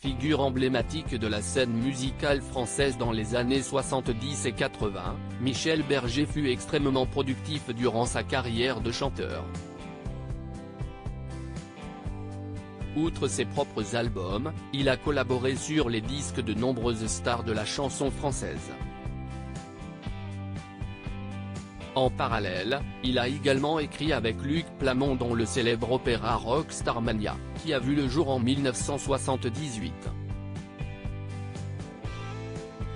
Figure emblématique de la scène musicale française dans les années 70 et 80, Michel Berger fut extrêmement productif durant sa carrière de chanteur. Outre ses propres albums, il a collaboré sur les disques de nombreuses stars de la chanson française. En parallèle, il a également écrit avec Luc Plamondon dans le célèbre opéra rock Starmania, qui a vu le jour en 1978.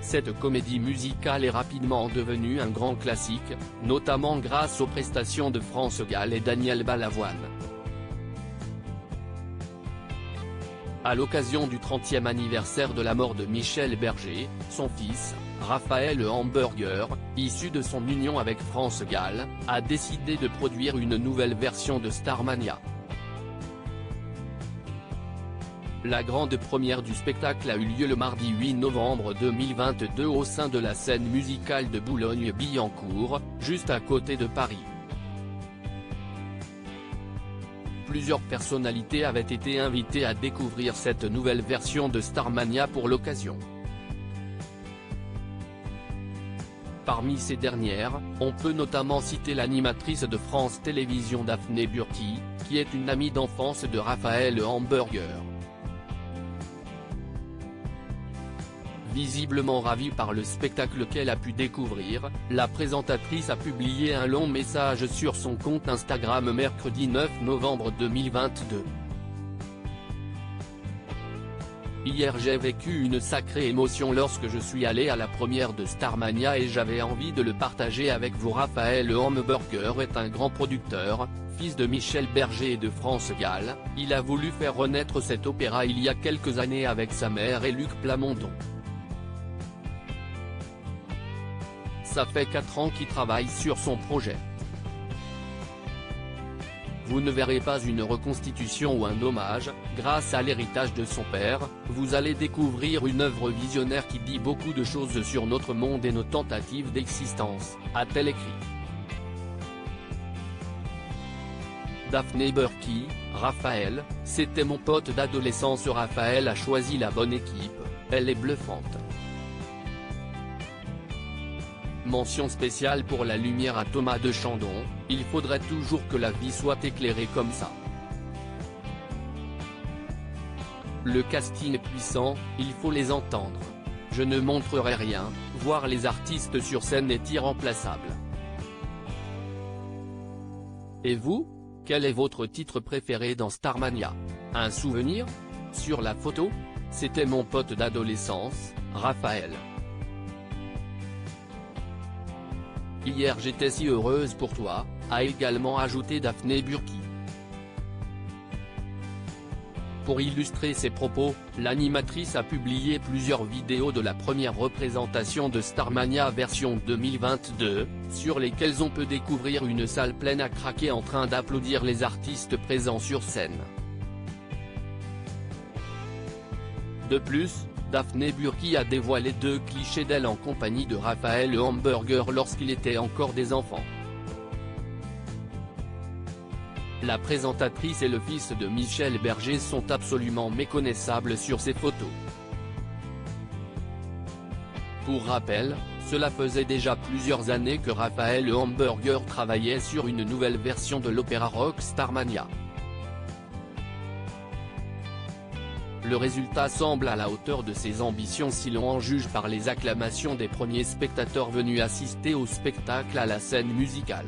Cette comédie musicale est rapidement devenue un grand classique, notamment grâce aux prestations de France Gall et Daniel Balavoine. À l'occasion du 30e anniversaire de la mort de Michel Berger, son fils, Raphaël Hamburger, issu de son union avec France Gall, a décidé de produire une nouvelle version de Starmania. La grande première du spectacle a eu lieu le mardi 8 novembre 2022 au sein de la scène musicale de Boulogne-Billancourt, juste à côté de Paris. Plusieurs personnalités avaient été invitées à découvrir cette nouvelle version de Starmania pour l'occasion. Parmi ces dernières, on peut notamment citer l'animatrice de France Télévisions Daphné Burki, qui est une amie d'enfance de Raphaël Hamburger. Visiblement ravie par le spectacle qu'elle a pu découvrir, la présentatrice a publié un long message sur son compte Instagram mercredi 9 novembre 2022. Hier j'ai vécu une sacrée émotion lorsque je suis allé à la première de Starmania et j'avais envie de le partager avec vous. Raphaël Hamburger est un grand producteur, fils de Michel Berger et de France Gall, il a voulu faire renaître cet opéra il y a quelques années avec sa mère et Luc Plamondon. Ça fait 4 ans qu'il travaille sur son projet. Vous ne verrez pas une reconstitution ou un hommage, grâce à l'héritage de son père, vous allez découvrir une œuvre visionnaire qui dit beaucoup de choses sur notre monde et nos tentatives d'existence, a-t-elle écrit. Daphné Burki, Raphaël, c'était mon pote d'adolescence. Raphaël a choisi la bonne équipe, elle est bluffante. Mention spéciale pour la lumière à Thomas de Chandon, il faudrait toujours que la vie soit éclairée comme ça. Le casting est puissant, il faut les entendre. Je ne montrerai rien, voir les artistes sur scène est irremplaçable. Et vous, quel est votre titre préféré dans Starmania? Un souvenir? Sur la photo? C'était mon pote d'adolescence, Raphaël. Hier j'étais si heureuse pour toi, a également ajouté Daphné Burki. Pour illustrer ses propos, l'animatrice a publié plusieurs vidéos de la première représentation de Starmania version 2022, sur lesquelles on peut découvrir une salle pleine à craquer en train d'applaudir les artistes présents sur scène. De plus, Daphné Burki a dévoilé 2 clichés d'elle en compagnie de Raphaël Hamburger lorsqu'il était encore des enfants. La présentatrice et le fils de Michel Berger sont absolument méconnaissables sur ces photos. Pour rappel, cela faisait déjà plusieurs années que Raphaël Hamburger travaillait sur une nouvelle version de l'opéra rock Starmania. Le résultat semble à la hauteur de ses ambitions si l'on en juge par les acclamations des premiers spectateurs venus assister au spectacle à la scène musicale.